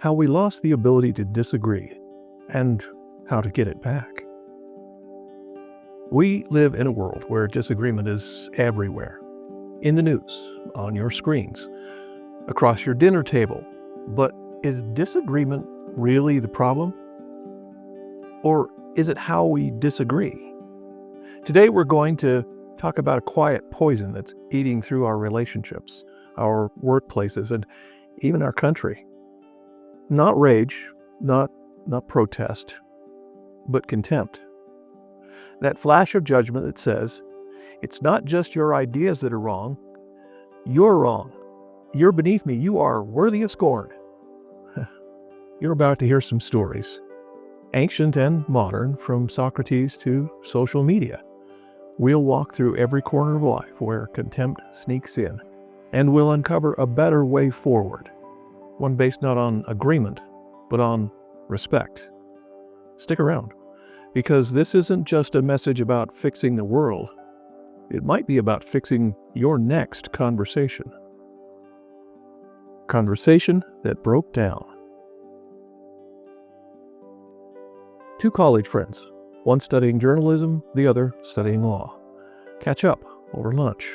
how we lost the ability to disagree and how to get it back. We live in a world where disagreement is everywhere. In the news, on your screens, across your dinner table. But is disagreement really the problem? Or is it how we disagree? Today we're going to talk about a quiet poison that's eating through our relationships, our workplaces, and even our country. Not rage, not protest, but contempt. That flash of judgment that says, it's not just your ideas that are wrong, you're wrong. You're beneath me. You are worthy of scorn. You're about to hear some stories, ancient and modern, from Socrates to social media. We'll walk through every corner of life where contempt sneaks in, and we'll uncover a better way forward, one based not on agreement, but on respect. Stick around, because this isn't just a message about fixing the world. It might be about fixing your next conversation. Conversation that broke down. Two college friends, one studying journalism, the other studying law, catch up over lunch.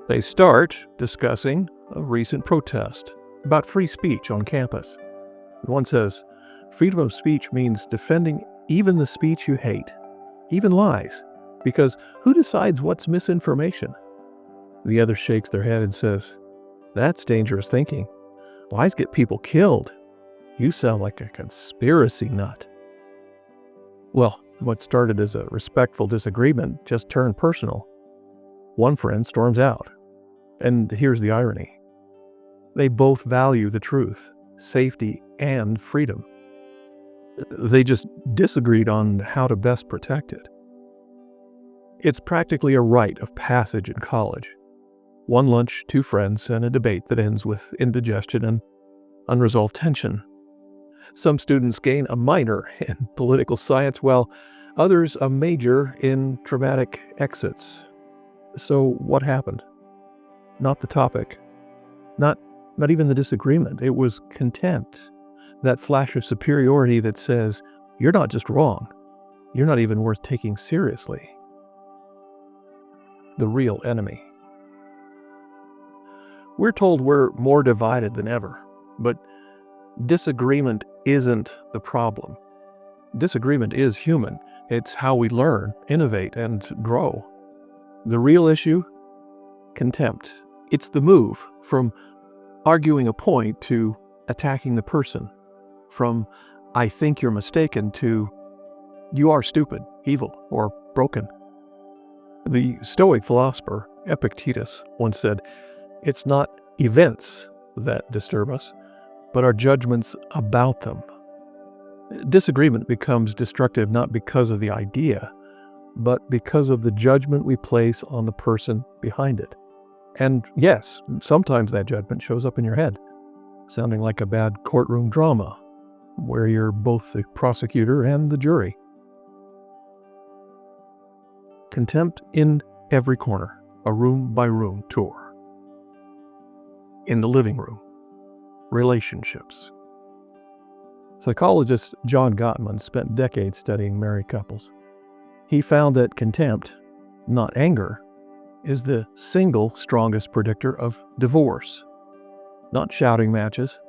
They start discussing a recent protest about free speech on campus. One says, freedom of speech means defending even the speech you hate, even lies, because who decides what's misinformation? The other shakes their head and says, that's dangerous thinking. Lies get people killed. You sound like a conspiracy nut. Well, what started as a respectful disagreement just turned personal. One friend storms out. And here's the irony. They both value the truth, safety, and freedom. They just disagreed on how to best protect it. It's practically a rite of passage in college. One lunch, two friends, and a debate that ends with indigestion and unresolved tension. Some students gain a minor in political science, while others a major in traumatic exits. So what happened? Not the topic. Not even the disagreement. It was contempt. That flash of superiority that says, you're not just wrong. You're not even worth taking seriously. The real enemy. We're told we're more divided than ever, but disagreement isn't the problem. Disagreement is human. It's how we learn, innovate, and grow. The real issue? Contempt. It's the move from arguing a point to attacking the person, from I think you're mistaken to you are stupid, evil, or broken. The Stoic philosopher Epictetus once said, it's not events that disturb us, but our judgments about them. Disagreement becomes destructive not because of the idea, but because of the judgment we place on the person behind it. And yes, sometimes that judgment shows up in your head, sounding like a bad courtroom drama, where you're both the prosecutor and the jury. Contempt in every corner, a room-by-room tour. In the living room, relationships. Psychologist John Gottman spent decades studying married couples. He found that contempt, not anger, is the single strongest predictor of divorce. Not shouting matches,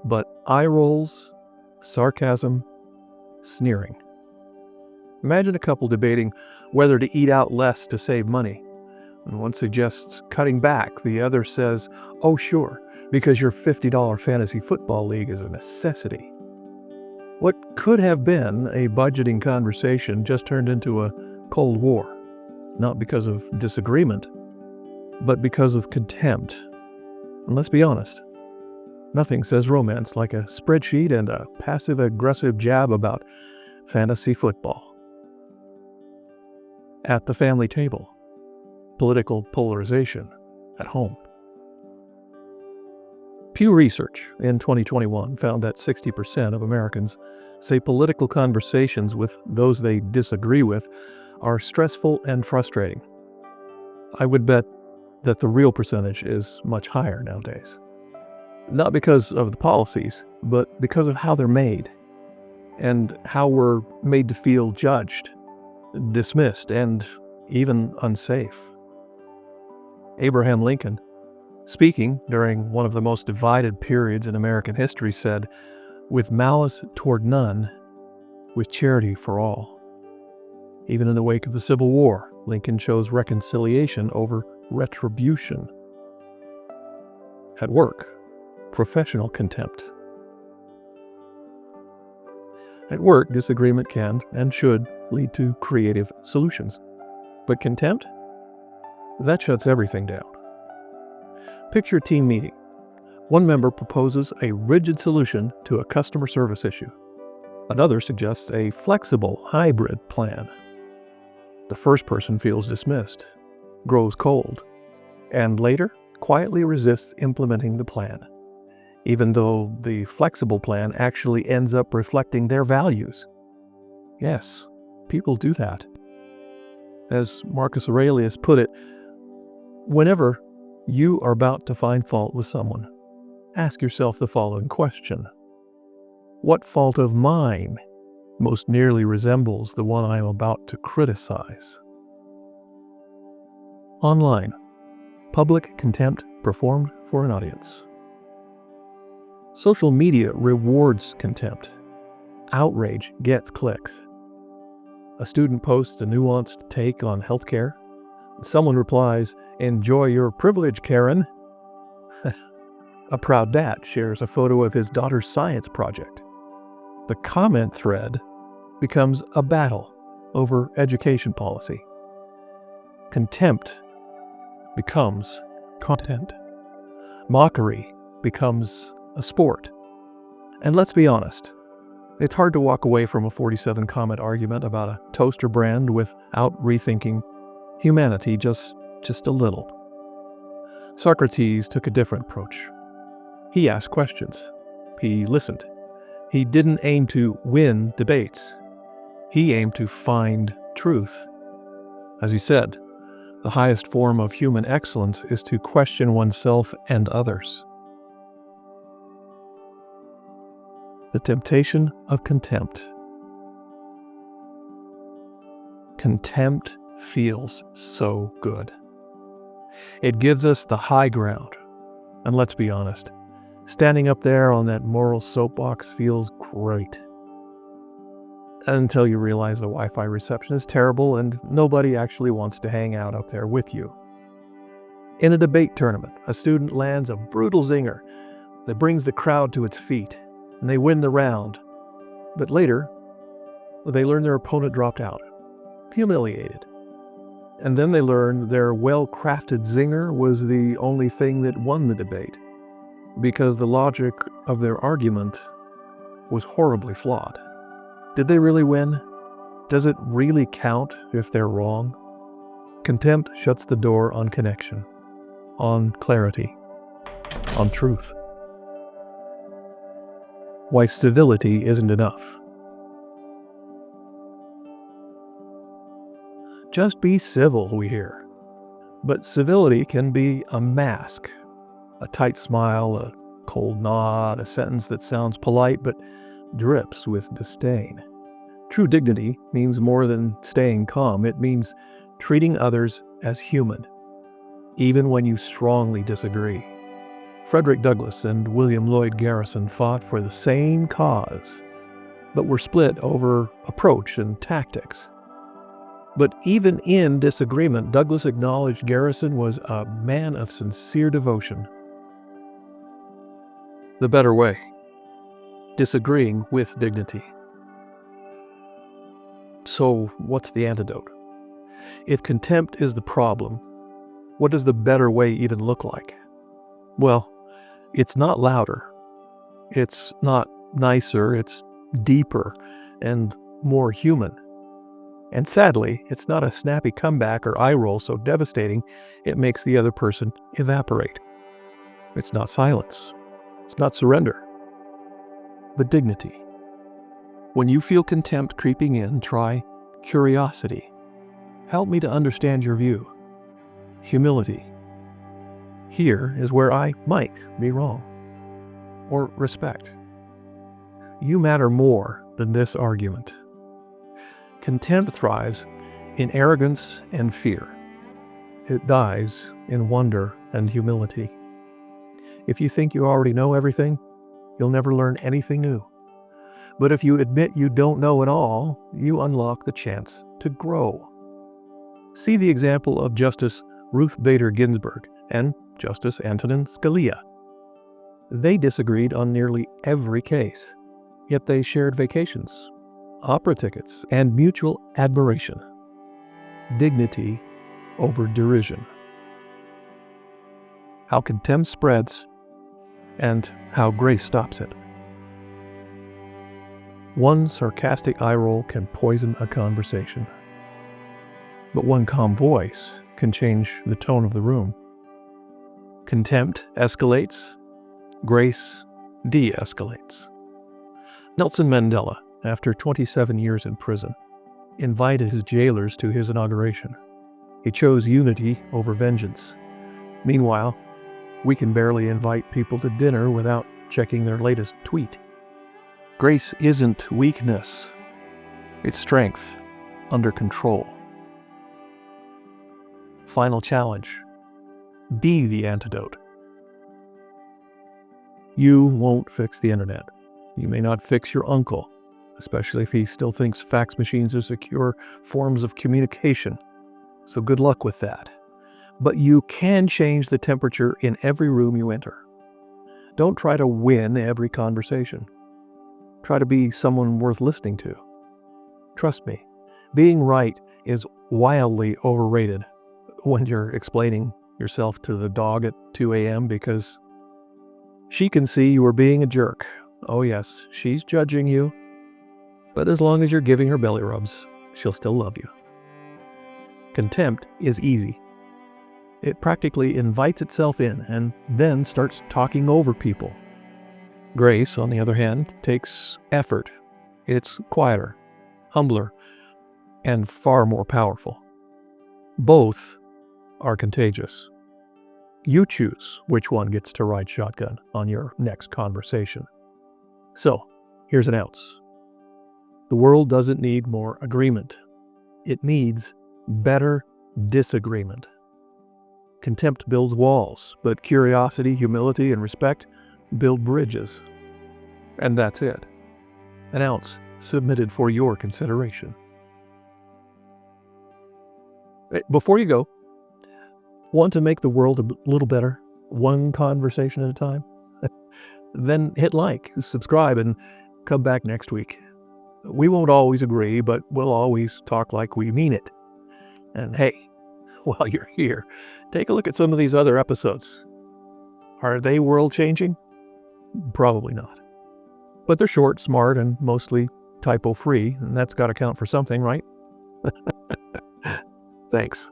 but eye rolls, sarcasm, sneering. Imagine a couple debating whether to eat out less to save money. And one suggests cutting back, the other says, oh sure, because your $50 fantasy football league is a necessity. What could have been a budgeting conversation just turned into a Cold War, not because of disagreement, but because of contempt. And let's be honest, nothing says romance like a spreadsheet and a passive-aggressive jab about fantasy football. At the family table. Political polarization at home. Pew Research in 2021 found that 60% of Americans say political conversations with those they disagree with are stressful and frustrating. I would bet that the real percentage is much higher nowadays. Not because of the policies, but because of how they're made and how we're made to feel judged, dismissed, and even unsafe. Abraham Lincoln, speaking during one of the most divided periods in American history, said, "With malice toward none, with charity for all." Even in the wake of the Civil War, Lincoln chose reconciliation over retribution. At work, professional contempt. At work, disagreement can and should lead to creative solutions. But contempt? That shuts everything down. Picture a team meeting. One member proposes a rigid solution to a customer service issue. Another suggests a flexible, hybrid plan. The first person feels dismissed, grows cold, and later quietly resists implementing the plan, even though the flexible plan actually ends up reflecting their values. Yes, people do that. As Marcus Aurelius put it, whenever you are about to find fault with someone, ask yourself the following question: what fault of mine most nearly resembles the one I am about to criticize? Online, public contempt performed for an audience. Social media rewards contempt. Outrage gets clicks. A student posts a nuanced take on healthcare. Someone replies, "Enjoy your privilege, Karen." A proud dad shares a photo of his daughter's science project. The comment thread becomes a battle over education policy. Contempt becomes content. Mockery becomes a sport. And let's be honest, it's hard to walk away from a 47-comment argument about a toaster brand without rethinking humanity just a little. Socrates took a different approach. He asked questions. He listened. He didn't aim to win debates. He aimed to find truth. As he said, the highest form of human excellence is to question oneself and others. The temptation of contempt. Contempt feels so good. It gives us the high ground. And let's be honest, standing up there on that moral soapbox feels great. Until you realize the Wi-Fi reception is terrible and nobody actually wants to hang out up there with you. In a debate tournament, a student lands a brutal zinger that brings the crowd to its feet, and they win the round. But later, they learn their opponent dropped out, humiliated. And then they learn their well-crafted zinger was the only thing that won the debate, because the logic of their argument was horribly flawed. Did they really win? Does it really count if they're wrong? Contempt shuts the door on connection, on clarity, on truth. Why civility isn't enough. Just be civil, we hear. But civility can be a mask, a tight smile, a cold nod, a sentence that sounds polite but drips with disdain. True dignity means more than staying calm. It means treating others as human, even when you strongly disagree. Frederick Douglass and William Lloyd Garrison fought for the same cause, but were split over approach and tactics. But even in disagreement, Douglass acknowledged Garrison was a man of sincere devotion. The better way: disagreeing with dignity. So, what's the antidote? If contempt is the problem, what does the better way even look like? Well, it's not louder. It's not nicer. It's deeper and more human. And sadly, it's not a snappy comeback or eye roll so devastating it makes the other person evaporate. It's not silence. It's not surrender. But dignity. When you feel contempt creeping in, try curiosity. Help me to understand your view. Humility. Here is where I might be wrong. or respect. You matter more than this argument. Contempt thrives in arrogance and fear. It dies in wonder and humility. If you think you already know everything, you'll never learn anything new. But if you admit you don't know it all, you unlock the chance to grow. See the example of Justice Ruth Bader Ginsburg and Justice Antonin Scalia. They disagreed on nearly every case, yet they shared vacations, opera tickets, and mutual admiration. Dignity over derision. How contempt spreads and how grace stops it. One sarcastic eye roll can poison a conversation, but one calm voice can change the tone of the room. Contempt escalates, grace de-escalates. Nelson Mandela, after 27 years in prison, invited his jailers to his inauguration. He chose unity over vengeance. Meanwhile, we can barely invite people to dinner without checking their latest tweet. Grace isn't weakness, it's strength under control. Final challenge: be the antidote. You won't fix the internet. You may not fix your uncle, especially if he still thinks fax machines are secure forms of communication. So good luck with that. But you can change the temperature in every room you enter. Don't try to win every conversation. Try to be someone worth listening to. Trust me, being right is wildly overrated when you're explaining yourself to the dog at 2 a.m. because she can see you are being a jerk. Oh yes, she's judging you, but as long as you're giving her belly rubs, she'll still love you. Contempt is easy. It practically invites itself in and then starts talking over people. Grace, on the other hand, takes effort. It's quieter, humbler, and far more powerful. Both are contagious. You choose which one gets to ride shotgun on your next conversation. So, here's an ounce. The world doesn't need more agreement. It needs better disagreement. Contempt builds walls, but curiosity, humility, and respect build bridges. And that's it. An ounce submitted for your consideration. Before you go, want to make the world a little better, one conversation at a time? Then hit like, subscribe, and come back next week. We won't always agree, but we'll always talk like we mean it. And hey, while you're here, take a look at some of these other episodes. Are they world-changing? Probably not. But they're short, smart, and mostly typo-free, and that's got to count for something, right? Thanks.